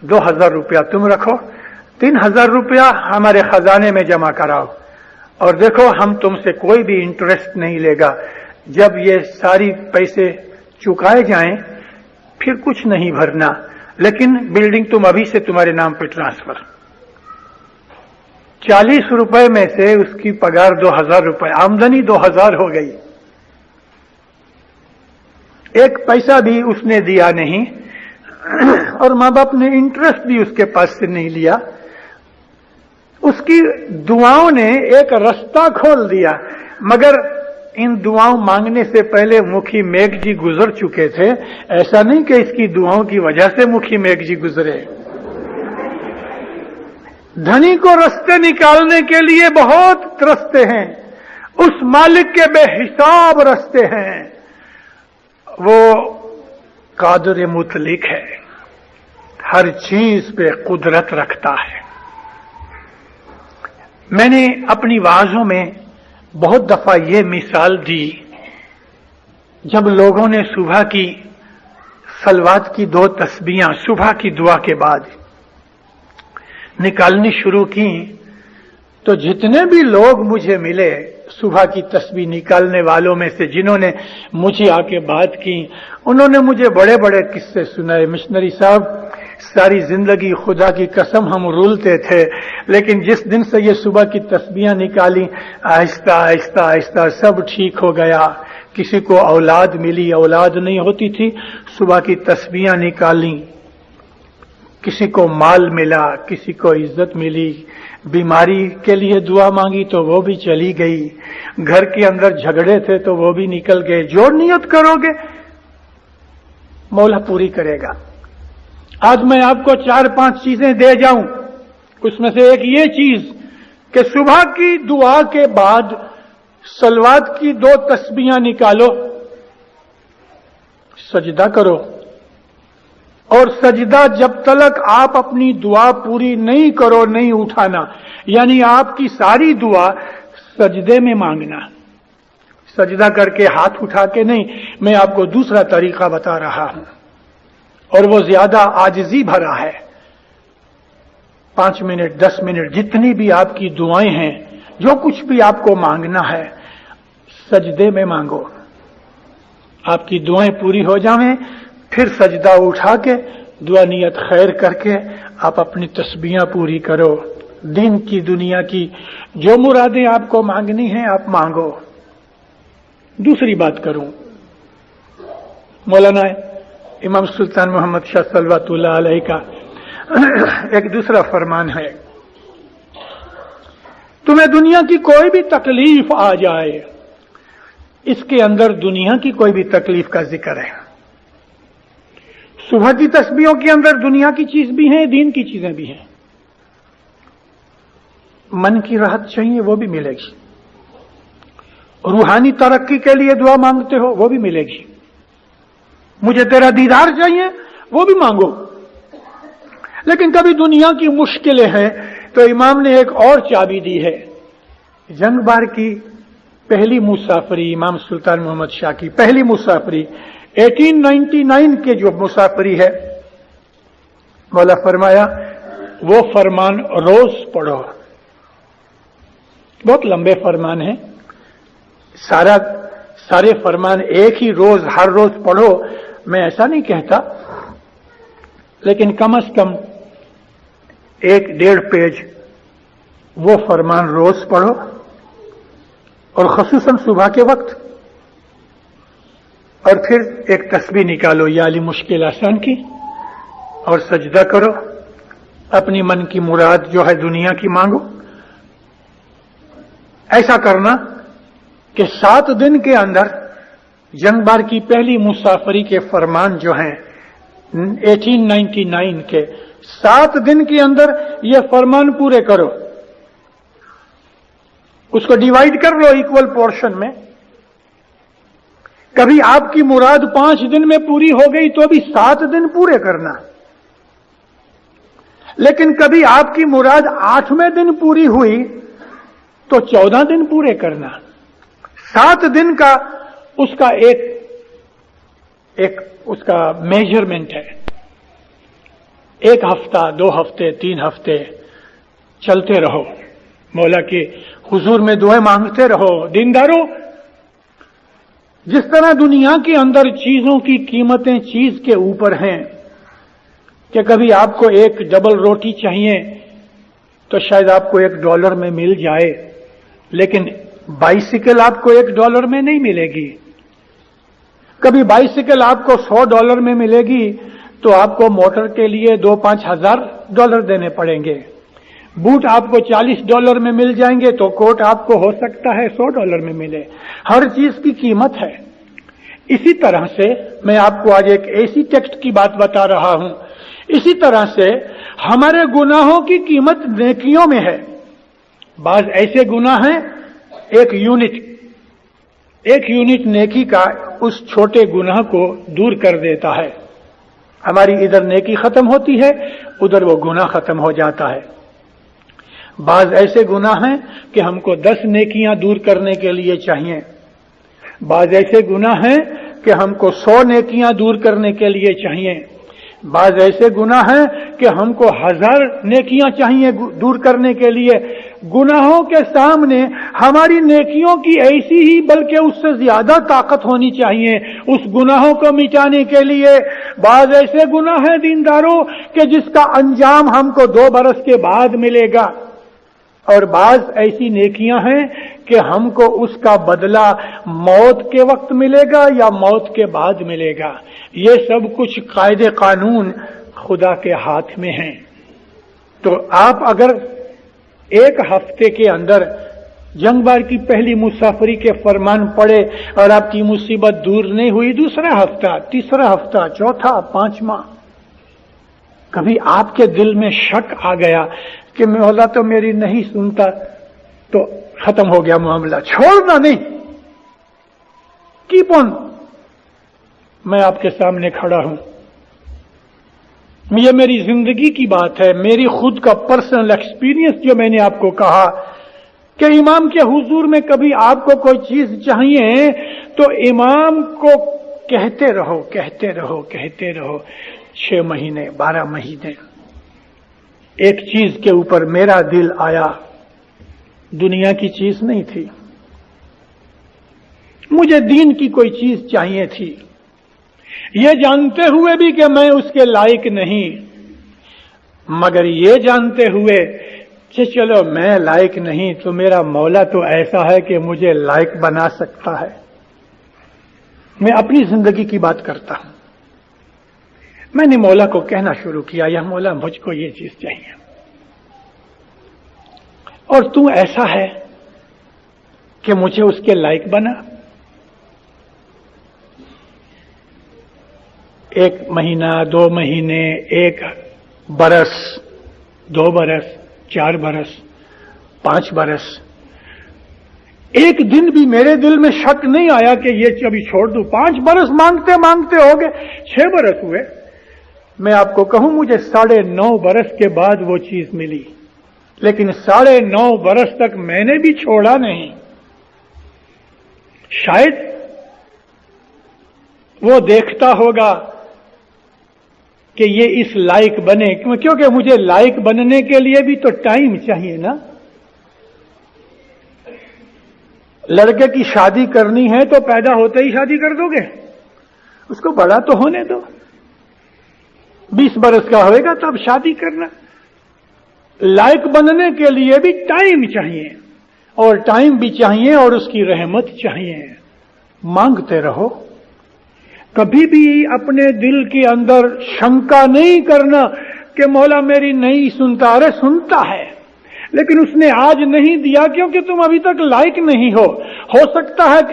2,000 रुपया तुम रखो, 3,000 रुपया हमारे खजाने में जमा कराओ, और देखो हम तुमसे कोई भी इंटरेस्ट नहीं लेगा। जब ये सारी पैसे चुकाए जाएं फिर कुछ नहीं भरना, लेकिन बिल्डिंग तुम अभी से तुम्हारे नाम पे ट्रांसफर। 40 रुपए में से उसकी पगार 2,000 रुपए, आमदनी 2,000 हो गई। एक पैसा भी उसने दिया नहीं और मां बाप ने इंटरेस्ट भी उसके पास से नहीं लिया। उसकी दुआओं ने एक रास्ता खोल दिया, मगर इन दुआओं मांगने से पहले मुखी मेघ जी गुजर चुके थे। ऐसा नहीं कि इसकी दुआओं की वजह से मुखी मेघ जी गुजरे। धनी को रास्ते निकालने के लिए बहुत रास्ते हैं, उस मालिक के बेहिसाब रास्ते हैं। वो कादिर मुतलिक है, हर चीज पे कुदरत रखता है। मैंने अपनी वाज़ों में बहुत दफा ये मिसाल दी, जब लोगों ने सुबह की सलवात की 2 तस्बीहां सुबह की दुआ के बाद निकालनी शुरू की, तो जितने भी लोग मुझे मिले सुबह की तस्बीह निकालने वालों में से, जिन्होंने मुझे आके बात की, उन्होंने मुझे बड़े बड़े किस्से सुनाए। मिशनरी साहब, सारी जिंदगी खुदा की कसम हम रुलते थे, लेकिन जिस दिन से ये सुबह की तस्बीहां निकाली, आहिस्ता आहिस्ता आहिस्ता सब ठीक हो गया। किसी को औलाद मिली, औलाद नहीं होती थी, सुबह की तस्बीहां निकाली। किसी को माल मिला, किसी को इज्जत मिली। बीमारी के लिए दुआ मांगी तो वो भी चली गई। घर के अंदर झगड़े थे तो वो भी निकल गए। जो नियत करोगे मौला पूरी करेगा। आज मैं आपको 4-5 चीजें दे जाऊं, उसमें से एक ये चीज कि सुबह की दुआ के बाद सलवात की 2 तस्बीहां निकालो, सजदा करो, और सजदा जब तक आप अपनी दुआ पूरी नहीं करो नहीं उठाना। यानी आपकी सारी दुआ सजदे में मांगना, सजदा करके हाथ उठा के नहीं। मैं आपको दूसरा तरीका बता रहा हूं और वो ज्यादा आजिजी भरा है। 5 मिनट 10 मिनट जितनी भी आपकी दुआएं हैं, जो कुछ भी आपको मांगना है, सजदे में मांगो। आपकी दुआएं पूरी हो जाएं, फिर सजदा उठा के दुआ नियत खैर करके आप अपनी तस्बीहां पूरी करो। दिन की दुनिया की जो मुरादें आपको मांगनी हैं आप मांगो। दूसरी बात करूं, मौलाना इमाम सुल्तान मोहम्मद शाह सल्लल्लाहु अलैहि का एक दूसरा फरमान है, तुम्हें दुनिया की कोई भी तकलीफ आ जाए, इसके अंदर दुनिया की कोई भी तकलीफ का जिक्र है। सुबह की तस्बीहों के अंदर दुनिया की चीज भी है, दीन की चीजें भी हैं। मन की राहत चाहिए वो भी मिलेगी, रूहानी तरक्की के लिए दुआ मांगते हो वो भी मिलेगी। मुझे तेरा दीदार चाहिए वो भी मांगो। लेकिन कभी दुनिया की मुश्किलें हैं तो इमाम ने एक और चाबी दी है। जंग बार की पहली मुसाफरी, इमाम सुल्तान मोहम्मद शाह की पहली मुसाफरी 1899 के जो मुसाफरी है, मौला फरमाया वो फरमान रोज पढ़ो। बहुत लंबे फरमान है, सारे फरमान एक ही रोज हर रोज पढ़ो मैं ऐसा नहीं कहता, लेकिन कम से कम 1-1.5 पेज वो फरमान रोज पढ़ो, और खसूसन सुबह के वक्त। और फिर एक तस्बीह निकालो या अली मुश्किल आसान की, और सजदा करो, अपनी मन की मुराद जो है दुनिया की मांगो। ऐसा करना कि 7 दिन के अंदर जंग बार की पहली मुसाफरी के फरमान जो हैं 1899 के, 7 दिन के अंदर ये फरमान पूरे करो। उसको डिवाइड कर लो इक्वल पोर्शन में। कभी आपकी मुराद 5 दिन में पूरी हो गई तो भी 7 दिन पूरे करना, लेकिन कभी आपकी मुराद 8वें दिन पूरी हुई तो 14 दिन पूरे करना। 7 दिन का उसका एक उसका मेजरमेंट है। एक हफ्ता, 2 हफ्ते, 3 हफ्ते चलते रहो, मौला के हुजूर में दुआएं मांगते रहो। दीनदारों, जिस तरह दुनिया के अंदर चीजों की कीमतें चीज के ऊपर हैं कि कभी आपको एक डबल रोटी चाहिए तो शायद आपको $1 में मिल जाए, लेकिन बाइसिकल आपको $1 में नहीं मिलेगी। कभी बाइसिकल आपको $100 में मिलेगी तो आपको मोटर के लिए 2-5 हजार $2 देने पड़ेंगे। बूट आपको $40 में मिल जाएंगे तो कोट आपको हो सकता है $100 में मिले। हर चीज की कीमत है। इसी तरह से मैं आपको आज एक ऐसी टेक्स्ट की बात बता रहा हूं, इसी तरह से हमारे गुनाहों की कीमत नेकियों में है। बाज ऐसे गुनाह हैं, एक यूनिट नेकी का उस छोटे गुनाह को दूर कर देता है। हमारी इधर नेकी खत्म होती है, उधर वो गुनाह खत्म हो जाता है। बाज ऐसे गुनाह हैं कि हमको 10 नेकियां दूर करने के लिए चाहिए। बाज ऐसे गुनाह हैं कि हमको 100 नेकियां दूर करने के लिए चाहिए। बाज ऐसे गुनाह हैं कि हमको 1000 नेकियां चाहिए दूर करने के लिए। गुनाहों के सामने हमारी नेकियों की ऐसी ही बल्कि उससे ज्यादा ताकत होनी चाहिए उस गुनाहों को मिटाने के लिए। बाज ऐसे गुनाह हैं दीनदारों कि जिसका अंजाम हमको 2 बरस के बाद मिलेगा, और बाज ऐसी नेकियां हैं कि हमको उसका बदला मौत के वक्त मिलेगा या मौत के बाद मिलेगा। ये सब कुछ कायदे कानून खुदा के हाथ में हैं। तो आप अगर 1 हफ्ते के अंदर जंगबार की पहली मुसाफरी के फरमान पड़े और आपकी मुसीबत दूर नहीं हुई, दूसरा हफ्ता, तीसरा हफ्ता, चौथा, 5वां, कभी आपके दिल में शक आ गया कि मौला तो मेरी नहीं सुनता, तो खत्म हो गया मामला, छोड़ना नहीं। Keep on. मैं आपके सामने खड़ा हूं, ये मेरी जिंदगी की बात है, मेरी खुद का पर्सनल एक्सपीरियंस। जो मैंने आपको कहा कि इमाम के हुजूर में कभी आपको कोई चीज चाहिए तो इमाम को कहते रहो, कहते रहो, कहते रहो। 6 महीने, 12 महीने एक चीज के ऊपर मेरा दिल आया, दुनिया की चीज नहीं थी, मुझे दीन की कोई चीज चाहिए थी, ये जानते हुए भी कि मैं उसके लायक नहीं, मगर ये जानते हुए कि चलो मैं लायक नहीं तो मेरा मौला तो ऐसा है कि मुझे लायक बना सकता है। मैं अपनी जिंदगी की बात करता हूं। मैंने मौला को कहना शुरू किया, या मौला मुझको ये चीज चाहिए, और तू ऐसा है कि मुझे उसके लायक बना। 1 महीना, 2 महीने, 1 बरस, 2 बरस, 4 बरस, 5 बरस, एक दिन भी मेरे दिल में शक नहीं आया कि ये अभी छोड़ दूं। 5 बरस मांगते मांगते हो गए, 6 बरस हुए। मैं आपको कहूं, मुझे 9.5 बरस के बाद वो चीज मिली, लेकिन 9.5 बरस तक मैंने भी छोड़ा नहीं। शायद वो देखता होगा कि ये इस लायक बने, क्योंकि मुझे लायक बनने के लिए भी तो टाइम चाहिए ना। लड़के की शादी करनी है तो पैदा होते ही शादी कर दोगे? उसको बड़ा तो होने दो, 20 बरस का होएगा तब शादी करना। लायक बनने के लिए भी टाइम चाहिए, और टाइम भी चाहिए और उसकी रहमत चाहिए। मांगते रहो, कभी भी अपने दिल के अंदर शंका नहीं करना कि मौला मेरी नहीं सुनता। अरे सुनता है, लेकिन उसने आज नहीं दिया क्योंकि तुम अभी तक लायक नहीं हो सकता है